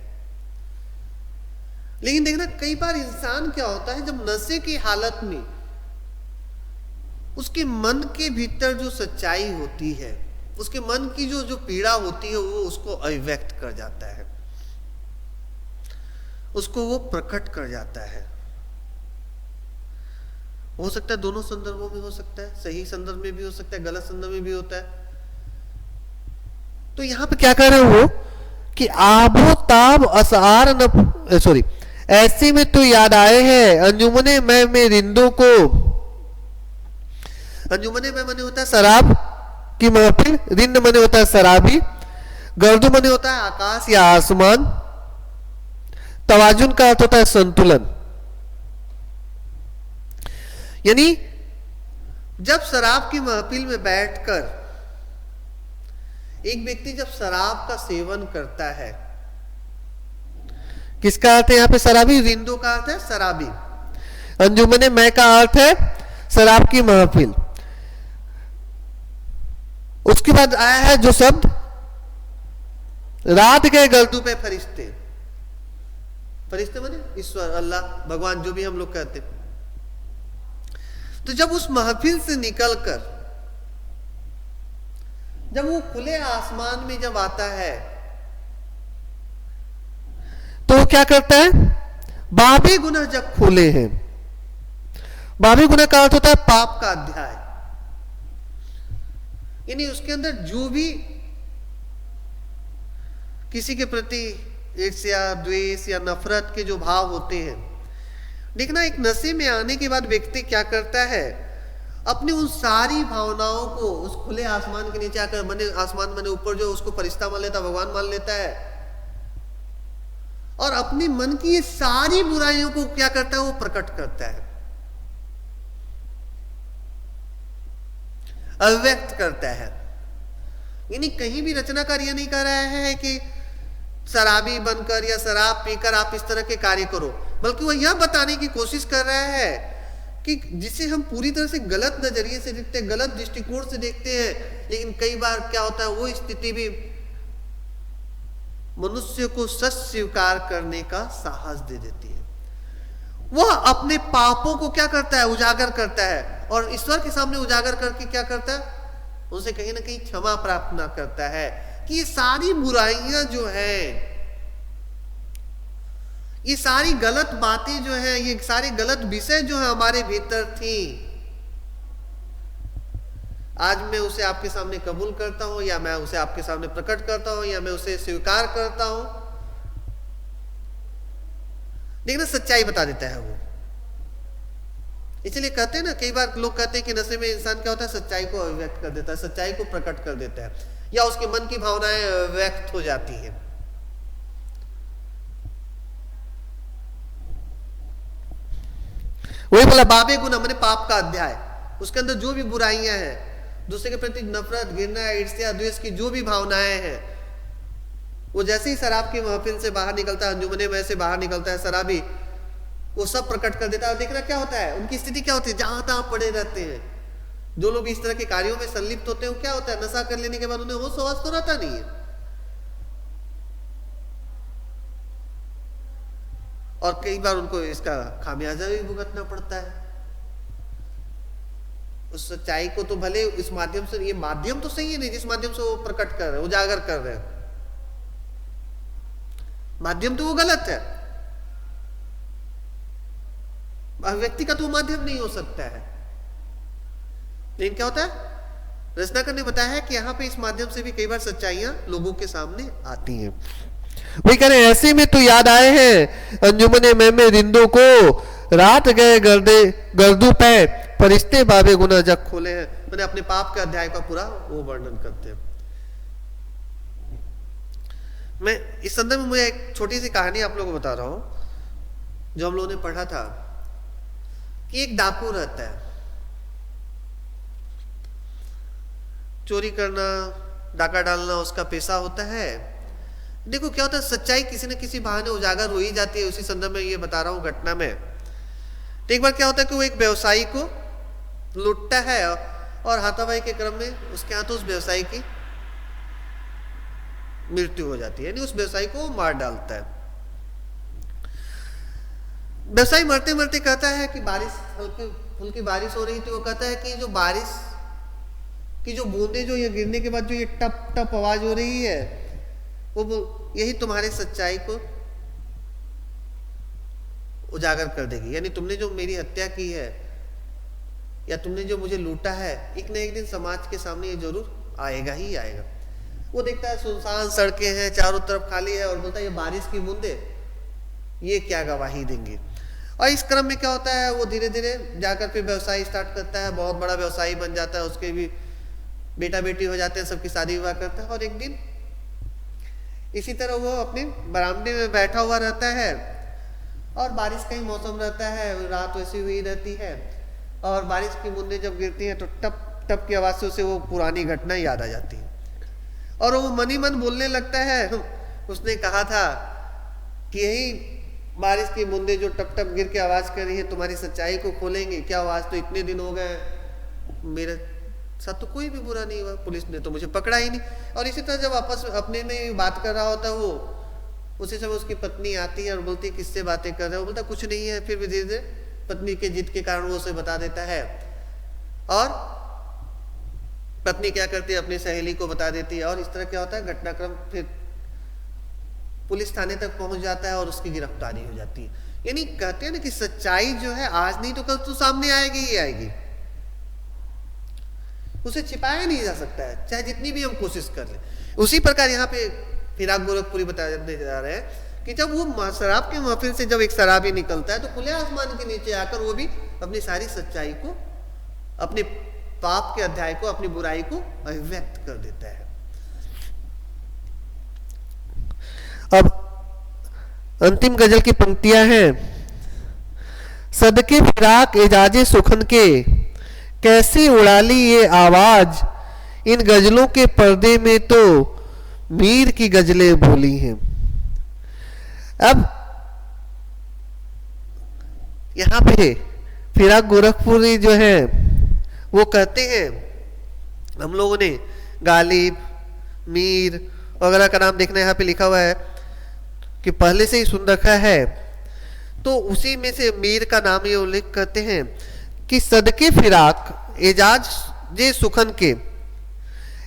Speaker 1: लेकिन देखना, कई बार इंसान क्या होता है, जब नशे की हालत में उसके मन के भीतर जो सच्चाई होती है, उसके मन की जो पीड़ा होती है, वो उसको अभिव्यक्त कर जाता है, उसको वो प्रकट कर जाता है। हो सकता है दोनों संदर्भों में हो सकता है, सही संदर्भ में भी हो सकता है, गलत संदर्भ में भी होता है। तो यहां पे क्या कह रहे हो कि आबो ताब असार न, सॉरी, ऐसे में तो याद आए हैं अंजुमने में रिंदों को। अंजुमने में मने होता है शराब की महफिल, रिंद मने होता है शराबी, गर्दू मने होता है आकाश या आसमान, तवाजुन का अर्थ होता है संतुलन। यानी जब शराब की महफिल में बैठकर एक व्यक्ति जब शराब का सेवन करता है, किसका अर्थ है यहां पे शराबी, रिंदो का अर्थ है शराबी, अंजुमने मैं का अर्थ है शराब की महफिल। उसके बाद आया है जो शब्द रात गए गर्दू पे फरिश्ते, फरिश्ते माने ईश्वर, अल्लाह, भगवान, जो भी हम लोग कहते। तो जब उस महफिल से निकलकर जब वो खुले आसमान में जब आता है, तो वो क्या करता है, बाबे गुनाह जब खोले हैं। बाबे गुनाह का अर्थ होता है पाप का अध्याय, यानी उसके अंदर जो भी किसी के प्रति ईर्ष्या, द्वेष या नफरत के जो भाव होते हैं, देखना एक नशे में आने के बाद व्यक्ति क्या करता है, अपनी उन सारी भावनाओं को उस खुले आसमान के नीचे आकर, मने आसमान मने ऊपर जो, उसको फरिश्ता मान लेता, भगवान मान लेता है, और अपने मन की ये सारी बुराइयों को क्या करता है, वो प्रकट करता है, अव्यक्त करता है। यानी कहीं भी रचनाकार यह नहीं कह रहा है कि शराबी बनकर या शराब पीकर आप इस तरह के कार्य करो, बल्कि वह यह बताने की कोशिश कर रहा है कि जिसे हम पूरी तरह से गलत नजरिए से देखते हैं, गलत दृष्टिकोण से देखते हैं, लेकिन कई बार क्या होता है, वो स्थिति भी मनुष्य को सच स्वीकार करने का साहस दे देती है। वह अपने पापों को क्या करता है, उजागर करता है, और ईश्वर के सामने उजागर करके क्या करता है, उनसे कहीं ना कहीं क्षमा प्रार्थना करता है कि ये सारी बुराइयां जो हैं, ये सारी गलत बातें जो हैं, ये सारे गलत विषय जो है हमारे भीतर थी, आज मैं उसे आपके सामने कबूल करता हूं, या मैं उसे आपके सामने प्रकट करता हूं, या मैं उसे स्वीकार करता हूं। देखना सच्चाई बता देता है वो। इसलिए कहते हैं ना, कई बार लोग कहते हैं कि नशे में इंसान क्या होता है, सच्चाई को अभिव्यक्त कर देता है, सच्चाई को प्रकट कर देता है, या उसके मन की भावनाएं व्यक्त हो जाती है। वही बोला बाबे गुना मैंने पाप का अध्याय, उसके अंदर जो भी बुराइयां हैं, दूसरे के प्रति नफरत, घृणा, ईर्ष्या, द्वेष की जो भी भावनाएं हैं, वो जैसे ही शराब की महफिल से बाहर निकलता है, अंजुमने में से बाहर निकलता है शराबी, वो सब प्रकट कर देता है। और देखना क्या होता है, उनकी स्थिति क्या होती है, जहां तहां पड़े रहते हैं। जो लोग इस तरह के कार्यों में संलिप्त होते हैं, वो क्या होता है, नशा कर लेने के बाद उन्हें होश हवास तो रहता नहीं है, और कई बार उनको इसका खामियाजा भी भुगतना पड़ता है। उस सच्चाई को तो भले इस माध्यम से, ये माध्यम तो सही है नहीं जिस माध्यम से वो प्रकट कर रहे हैं, उजागर कर रहे हैं, माध्यम तो वो गलत है, व्यक्ति का तो माध्यम नहीं हो सकता है। लेकिन क्या होता है, रचनाकार ने बताया है कि यहाँ पे इस माध्यम से भी कई बार सच्चाइयां लोगों के सामने आती हैं। वही कह रहे हैं, ऐसे में तो याद आए हैं अंजुमने में रिंदों को, रात गए गर्दू पे फरिश्ते बाबे गुना जग खोले हैं। मैंने अपने पाप के अध्याय का पूरा वो वर्णन करते हैं। मैं इस संदर्भ में मुझे एक छोटी सी कहानी आप लोगों को बता रहा हूं, जो हम लोगों ने पढ़ा था कि एक डाकू रहता है, चोरी करना, डाका डालना उसका पेशा होता है। देखो क्या होता है, सच्चाई किसी न किसी बहाने उजागर हो ही जाती है। उसी संदर्भ में ये बता रहा हूं घटना में। तो एक बार क्या होता है कि वो एक व्यवसायी को लूटता है, और हाथापाई के क्रम में उसके हाथों उस व्यवसायी की मृत्यु हो जाती है, यानी उस व्यवसायी को मार डालता है। व्यवसायी मरते मरते कहता है कि बारिश, हल्की फुल्की बारिश हो रही थी, वो कहता है कि जो बारिश की जो बूंदे जो ये गिरने के बाद जो ये टप टप आवाज हो रही है, वो यही तुम्हारे सच्चाई को उजागर कर देगी। यानी तुमने जो मेरी हत्या की है, या तुमने जो मुझे लूटा है, एक न एक दिन समाज के सामने ये जरूर आएगा ही आएगा। वो देखता है सुनसान सड़कें हैं, चारों तरफ खाली है, और बोलता है ये बारिश की बूंदे ये क्या गवाही देंगी। और इस क्रम में क्या होता है, वो धीरे धीरे जाकर फिर व्यवसाय स्टार्ट करता है, बहुत बड़ा व्यवसायी बन जाता है, उसके भी बेटा बेटी हो जाते हैं, सबकी शादी विवाह करता है। और एक दिन इसी तरह वो अपने बरामदे में बैठा हुआ रहता है, और बारिश का ही मौसम रहता है, रात वैसी हुई रहती है, और बारिश की बूंदें जब गिरती हैं तो टप टप की आवाज से उसे वो पुरानी घटना याद आ जाती है, और वो मन ही मन बोलने लगता है, उसने कहा था कि यही बारिश की बूंदें जो टप टप गिर के आवाज कर रही है तुम्हारी सच्चाई को खोलेंगे क्या। आवाज तो इतने दिन हो गए, मेरे साथ तो कोई भी बुरा नहीं हुआ, पुलिस ने तो मुझे पकड़ा ही नहीं। और इसी तरह जब आपस में अपने में बात कर रहा होता है वो, उसी समय उसकी पत्नी आती है और बोलती है किससे बातें कर रहे हो, बोलता कुछ नहीं है। फिर भी धीरे धीरे पत्नी के जिद के कारण वो उसे बता देता है, और पत्नी क्या करती है, अपनी सहेली को बता देती है, और इस तरह क्या होता है, घटनाक्रम फिर पुलिस थाने तक पहुंच जाता है और उसकी गिरफ्तारी हो जाती है। यानी कहते हैं ना कि सच्चाई जो है आज नहीं तो कल तो सामने आएगी ही आएगी, उसे छिपाया नहीं जा सकता है, चाहे जितनी भी हम कोशिश कर लें। उसी प्रकार यहाँ पे फिराक गोरखपुरी बताने जा रहे हैं कि जब वो शराब के महफिल से जब एक शराबी निकलता है तो खुले आसमान के नीचे आकर वो भी अपनी सारी सच्चाई को, अपने पाप के अध्याय को, अपनी बुराई को अभिव्यक्त कर देता है। अब अंतिम गजल की पंक्तियां हैं। सदके फिराक एजाजे सुखन के, कैसे उड़ा ली ये आवाज, इन गजलों के पर्दे में तो मीर की गजलें बोली हैं। अब यहां पे फिराक गोरखपुरी जो है वो कहते हैं, हम लोगों ने गालिब, मीर वगैरह का नाम देखना यहाँ पे लिखा हुआ है कि पहले से ही सुन रखा है, तो उसी में से मीर का नाम ये उल्लेख करते हैं कि सदके फिराक एजाज जे सुखन के।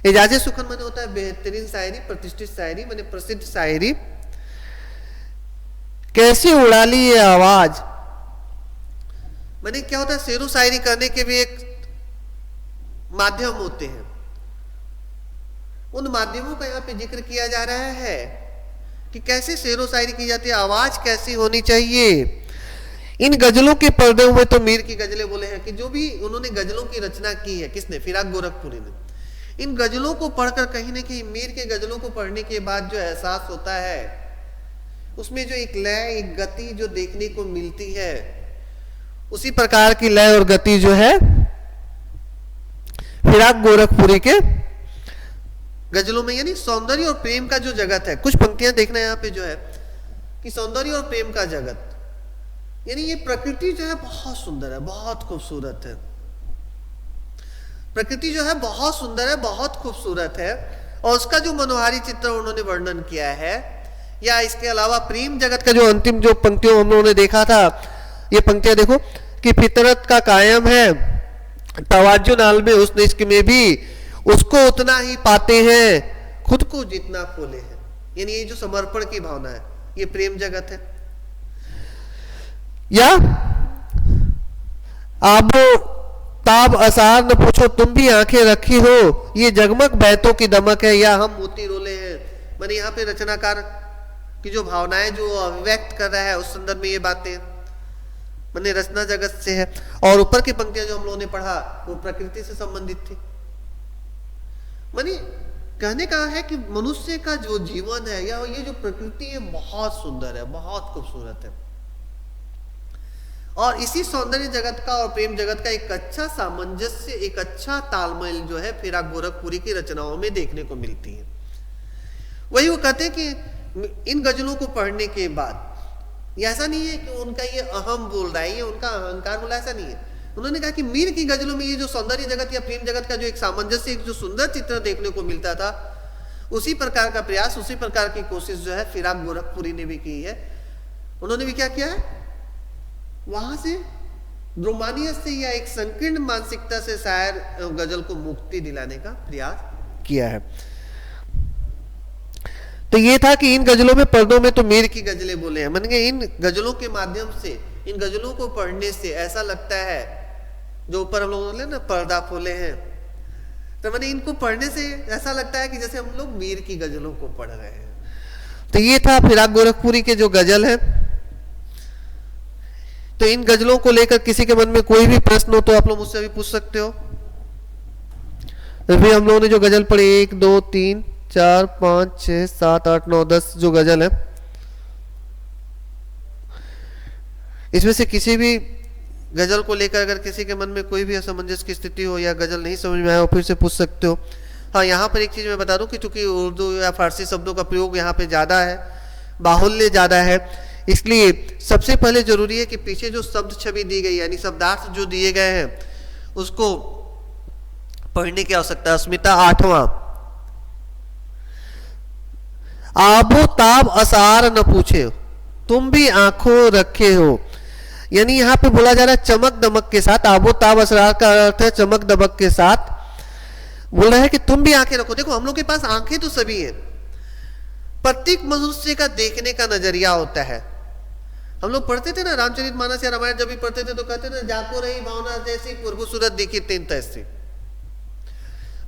Speaker 1: एजाजे सुखन माने होता है बेहतरीन शायरी, प्रतिष्ठित शायरी, माने प्रसिद्ध शायरी। कैसे उड़ा ली ये आवाज, माने क्या होता है, शेरो शायरी करने के भी एक माध्यम होते हैं, उन माध्यमों का यहाँ पे जिक्र किया जा रहा है कि कैसे शेरो शायरी की जाती है, आवाज कैसी होनी चाहिए। इन गजलों के पर्दों में तो मीर की गजलें बोले हैं कि जो भी उन्होंने गजलों की रचना की है, किसने, फिराक गोरखपुरी ने। इन गजलों को पढ़कर कहीं ना कहीं मीर के गजलों को पढ़ने के बाद जो एहसास होता है, उसमें जो एक लय, एक गति जो देखने को मिलती है, उसी प्रकार की लय और गति जो है फिराक गोरखपुरी के गजलों में, यानी सौंदर्य और प्रेम का जो जगत है। कुछ पंक्तियां देखना यहाँ पे जो है कि सौंदर्य और प्रेम का जगत, यानी ये प्रकृति जो है बहुत सुंदर है, बहुत खूबसूरत है। प्रकृति जो है बहुत सुंदर है, बहुत खूबसूरत है, और उसका जो मनोहारी चित्र उन्होंने वर्णन किया है। या इसके अलावा प्रेम जगत का जो अंतिम जो पंक्तियों हम लोगों ने देखा था, ये पंक्तियां देखो कि फितरत का कायम है तवाज्जो नाल में, उस इश्क में भी उसको उतना ही पाते हैं खुद को जितना खोले हैं। यानी ये जो समर्पण की भावना है, ये प्रेम जगत है। या आबो ताब असार न पूछो तुम भी आंखें रखी हो, ये जगमग बैतों की दमक है, या हम मोती रोले हैं। मैंने यहाँ पे रचनाकार की जो भावनाएं जो अभिव्यक्त कर रहा है, उस संदर्भ में ये बातें मैंने रचना जगत से है। और ऊपर की पंक्तियां जो हम लोगों ने पढ़ा वो प्रकृति से संबंधित थी। मानी कहने का है कि मनुष्य का जो जीवन है या ये जो प्रकृति है बहुत सुंदर है, बहुत खूबसूरत है, और इसी सौंदर्य जगत का और प्रेम जगत का एक अच्छा सामंजस्य, एक अच्छा तालमेल जो है फिराक गोरखपुरी की रचनाओं में देखने को मिलती है। वही वो कहते हैं कि इन गजलों को पढ़ने के बाद ये ऐसा नहीं है कि उनका ये अहम बोल रहा है, ये उनका अहंकार बोला, ऐसा नहीं है। उन्होंने कहा कि मीर की गजलों में ये जो सौंदर्य जगत या प्रेम जगत का जो एक सामंजस्य, एक जो सुंदर चित्र देखने को मिलता था, उसी प्रकार का प्रयास, उसी प्रकार की कोशिश जो है फिराक गोरखपुरी ने भी की है। उन्होंने भी क्या किया है, वहां से रोमानियत से या एक संकीर्ण मानसिकता से शायर गजल को मुक्ति दिलाने का प्रयास किया है। तो ये था कि इन गजलों में पर्दों में तो मीर की गजलें बोले हैं। मैंने इन गजलों के माध्यम से, इन गजलों को पढ़ने से ऐसा लगता है, जो ऊपर हम लोग बोले ना पर्दा खोले हैं, तो मैंने इनको पढ़ने से ऐसा लगता है कि जैसे हम लोग मीर की गजलों को पढ़ रहे हैं। तो ये था फिराक गोरखपुरी के जो गजल है। तो इन गजलों को लेकर किसी के मन में कोई भी प्रश्न हो तो आप लोग मुझसे अभी पूछ सकते हो। तो फिर हम लोगों ने जो गजल पढ़ी 1 2 3 4 5 6 7 8 9 10 जो गजल है, इसमें से किसी भी गजल को लेकर अगर किसी के मन में कोई भी असमंजस की स्थिति हो या गजल नहीं समझ में आया हो, फिर से पूछ सकते हो। हाँ, यहाँ पर एक चीज मैं बता दूं कि चूंकि उर्दू या फारसी शब्दों का प्रयोग यहाँ पे ज्यादा है, बाहुल्य ज्यादा है, इसलिए सबसे पहले जरूरी है कि पीछे जो शब्द छवि दी गई यानी शब्दार्थ जो दिए गए हैं उसको पढ़ने की आवश्यकता है। अस्मिता 8वां, आबो ताब असार न पूछे तुम भी आंखों रखे हो, यानी यहां पे बोला जा रहा है चमक दमक के साथ। आबो ताब असरार का अर्थ है चमक दमक के साथ। बोल रहा है कि तुम भी आंखें रखो। देखो हम लोग के पास आंखें तो सभी हैं, प्रत्येक मनुष्य का देखने का नजरिया होता है। हम लोग पढ़ते थे ना रामचरितमानस या रामायण, जब भी पढ़ते थे तो कहते थे जाको रही भावना जैसी पूर्व सूरत दिखी तीन तैसी।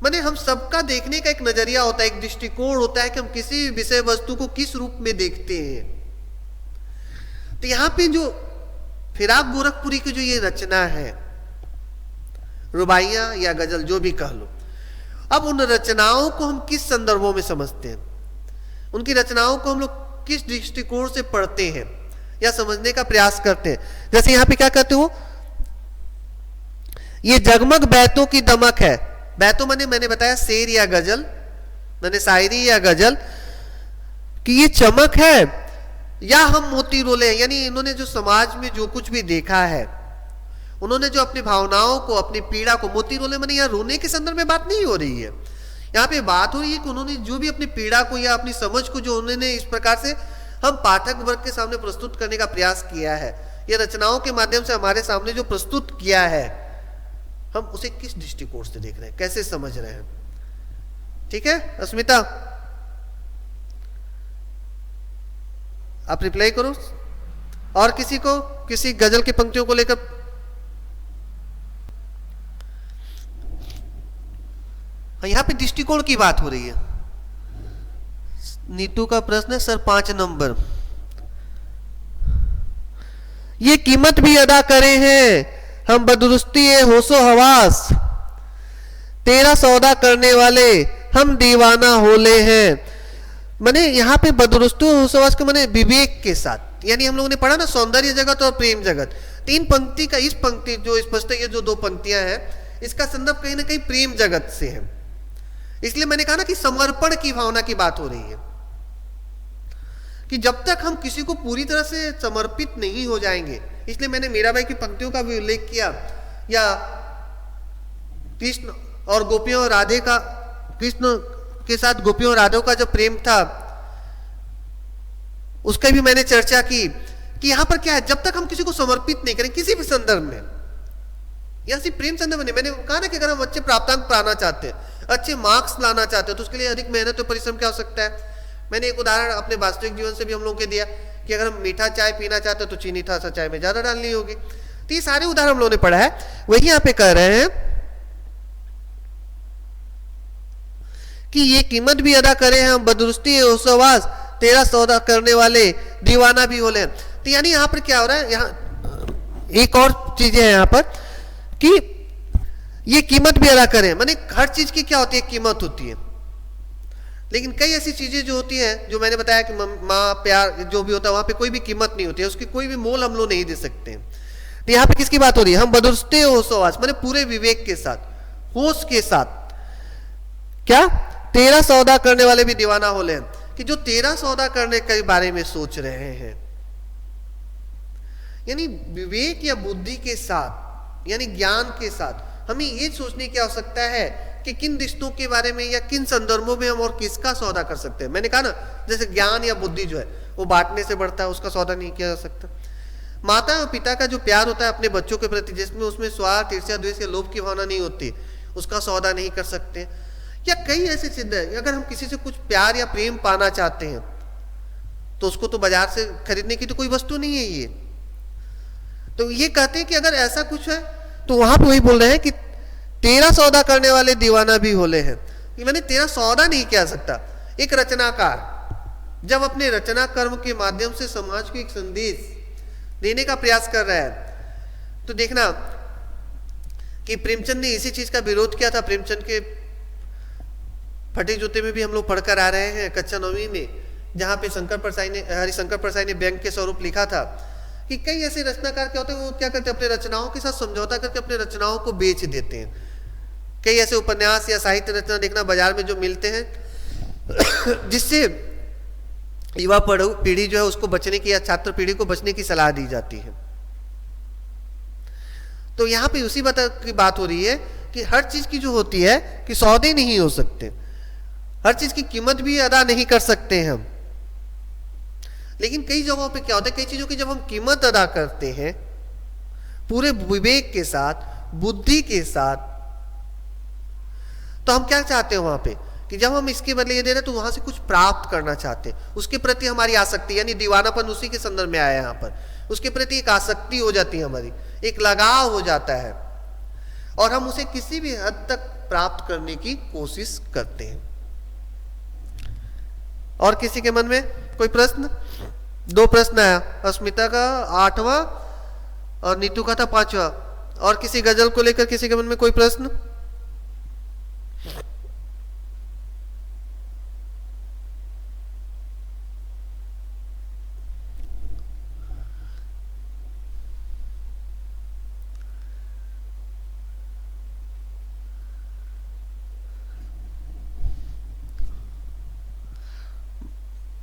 Speaker 1: माने हम सबका देखने का एक नजरिया होता है, एक दृष्टिकोण होता है कि हम किसी विषय वस्तु को किस रूप में देखते हैं। तो यहां पे जो फिराक गोरखपुरी की जो ये रचना है, रुबाइयां या गजल जो भी कह लो, अब उन रचनाओं को हम किस संदर्भों में समझते हैं, उनकी रचनाओं को हम लोग किस दृष्टिकोण से पढ़ते हैं या समझने का प्रयास करते हैं। जैसे यहां पे क्या कहते हो, ये जगमग बैतों की दमक है। बैतों मैंने बताया शेर या गजल, मैंने शायरी या गजल, कि ये चमक है या हम मोती रोले हैं। यानी इन्होंने जो समाज में जो कुछ भी देखा है, उन्होंने जो अपनी भावनाओं को, अपनी पीड़ा को, मोती रोले मैंने यहाँ रोने के संदर्भ में बात नहीं हो रही है, यहाँ पे बात हो रही है कि उन्होंने जो भी अपनी पीड़ा को या अपनी समझ को जो उन्होंने इस प्रकार से हम पाठक वर्ग के सामने प्रस्तुत करने का प्रयास किया है, ये रचनाओं के माध्यम से हमारे सामने जो प्रस्तुत किया है, हम उसे किस दृष्टिकोण से देख रहे हैं, कैसे समझ रहे हैं। ठीक है अस्मिता, आप रिप्लाई करो। और किसी को, किसी गजल की पंक्तियों को लेकर, यहां पे दृष्टिकोण की बात हो रही है। नीतू का प्रश्न है सर 5 नंबर, ये कीमत भी अदा करे हैं हम बदरुस्ती होशो हवास, तेरा सौदा करने वाले हम दीवाना होले हैं। माने यहाँ पे बदरुस्ती होशो हवास के माने विवेक के साथ, यानी हम लोगों ने पढ़ा ना सौंदर्य जगत और प्रेम जगत, 3 पंक्ति का, इस पंक्ति जो स्पष्ट है, ये जो 2 पंक्तियां हैं, इसका संदर्भ कहीं ना कहीं प्रेम जगत से है। इसलिए मैंने कहा ना कि समर्पण की भावना की बात हो रही है, कि जब तक हम किसी को पूरी तरह से समर्पित नहीं हो जाएंगे, इसलिए मैंने मीराबाई की पंक्तियों का भी उल्लेख किया, या कृष्ण और गोपियों और राधे का, कृष्ण के साथ गोपियों और राधों का जो प्रेम था, उसका भी मैंने चर्चा की कि यहां पर क्या है, जब तक हम किसी को समर्पित नहीं करें किसी भी संदर्भ में, या सिर्फ प्रेम संदर्भ नहीं, मैंने कहा ना कि अगर हम अच्छे प्राप्तांक पाना चाहते हैं, अच्छे मार्क्स लाना चाहते हैं, तो उसके लिए अधिक मेहनत और परिश्रम क्या हो सकता है। मैंने एक उदाहरण अपने वास्तविक जीवन से भी हम लोगों के दिया कि अगर हम मीठा चाय पीना चाहते हैं तो चीनी था सा चाय में ज्यादा डालनी होगी। तो ये सारे उदाहरण हम लोगों ने पढ़ा है, वही यहाँ पे कह रहे हैं कि ये कीमत भी अदा करे हम बदरुस्ती होशवास, तेरा सौदा करने वाले दीवाना भी होले। तो यानी यहाँ पर क्या हो रहा है, यहाँ एक और चीजें हैं यहाँ पर कि ये कीमत भी अदा करें, माने हर चीज की क्या होती है, कीमत होती है। लेकिन कई ऐसी चीजें जो होती हैं, जो मैंने बताया कि माँ प्यार जो भी होता है, वहां पे कोई भी कीमत नहीं होती है, उसकी कोई भी मोल हम लोग नहीं दे सकते हैं। तो यहाँ पे किसकी बात हो रही है, हम बदरुस्ते होशवास, माने पूरे विवेक के साथ, होश के साथ, क्या तेरा सौदा करने वाले भी दीवाना होले हैं, कि जो तेरा सौदा करने के बारे में सोच रहे हैं, यानी विवेक या बुद्धि के साथ, यानी ज्ञान के साथ हमें ये सोचने की आवश्यकता है कि किन रिश्तों के बारे में या किन संदर्भों में हम और किसका सौदा कर सकते हैं। मैंने कहा ना, जैसे ज्ञान या बुद्धि जो है वो बांटने से बढ़ता है, उसका सौदा नहीं किया जा सकता। माता और पिता का जो प्यार होता है अपने बच्चों के प्रति, जिसमें उसमें स्वार्थ, ईर्ष्या, द्वेष या लोभ की भावना नहीं होती, उसका सौदा नहीं कर सकते। या कई ऐसे चीजें, अगर हम किसी से कुछ प्यार या प्रेम पाना चाहते हैं तो उसको तो बाजार से खरीदने की तो कोई वस्तु नहीं है ये। तो ये कहते हैं कि अगर ऐसा कुछ है तो वहां पे वही बोल रहे हैं कि तेरा सौदा करने वाले दीवाना भी होले हैं। मैंने तेरा सौदा नहीं किया सकता। एक रचनाकार जब अपने रचना कर्म के माध्यम से समाज को एक संदेश देने का प्रयास कर रहा है, तो देखना कि प्रेमचंद ने इसी चीज का विरोध किया था। प्रेमचंद के फटे जूते में भी हम लोग पढ़कर आ रहे हैं कक्षा 9वीं में, जहां पे हरिशंकर परसाई ने व्यंग के स्वरूप लिखा था कि कई ऐसे रचनाकार क्या होते हैं, वो क्या करते हैं, अपने रचनाओं के साथ समझौता करके अपने रचनाओं को बेच देते हैं। कई ऐसे उपन्यास या साहित्य रचना देखना बाजार में जो मिलते हैं, जिससे युवा पीढ़ी जो है उसको बचने की या छात्र पीढ़ी को बचने की सलाह दी जाती है। तो यहाँ पे उसी बात की बात हो रही है कि हर चीज की जो होती है कि सौदे नहीं हो सकते, हर चीज की कीमत भी अदा नहीं कर सकते हैं हम। लेकिन कई जगहों पे क्या होता है, कई चीजों की जब हम कीमत अदा करते हैं पूरे विवेक के साथ, बुद्धि के साथ, तो हम क्या चाहते हैं वहां पे कि जब हम इसके बदले ये दे रहे हैं तो वहां से कुछ प्राप्त करना चाहते हैं, उसके प्रति हमारी आसक्ति, यानी दीवानापन उसी के संदर्भ में आया यहाँ पर, उसके प्रति एक आसक्ति हो जाती है हमारी, एक लगाव हो जाता है और हम उसे किसी भी हद तक प्राप्त करने की कोशिश करते हैं। और किसी के मन में कोई प्रश्न? 2 प्रश्न आया, अस्मिता का 8वां और नीतू का था 5वां। और किसी गजल को लेकर किसी के मन में कोई प्रश्न?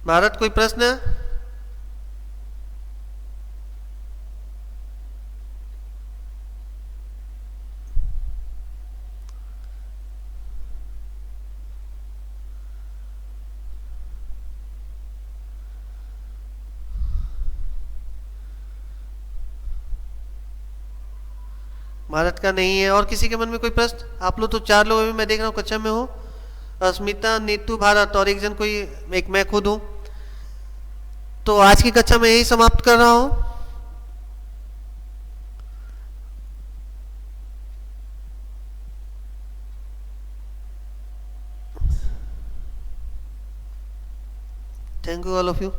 Speaker 1: भारत, कोई प्रश्न? भारत का नहीं है। और किसी के मन में कोई प्रश्न? आप लोग तो 4 लोग अभी मैं देख रहा हूँ कक्षा में हो। अस्मिता, नीतू, भारत और एक जन कोई, एक मैं खुद हूं। तो आज की कक्षा में यही समाप्त कर रहा हूं। Thank you all of you.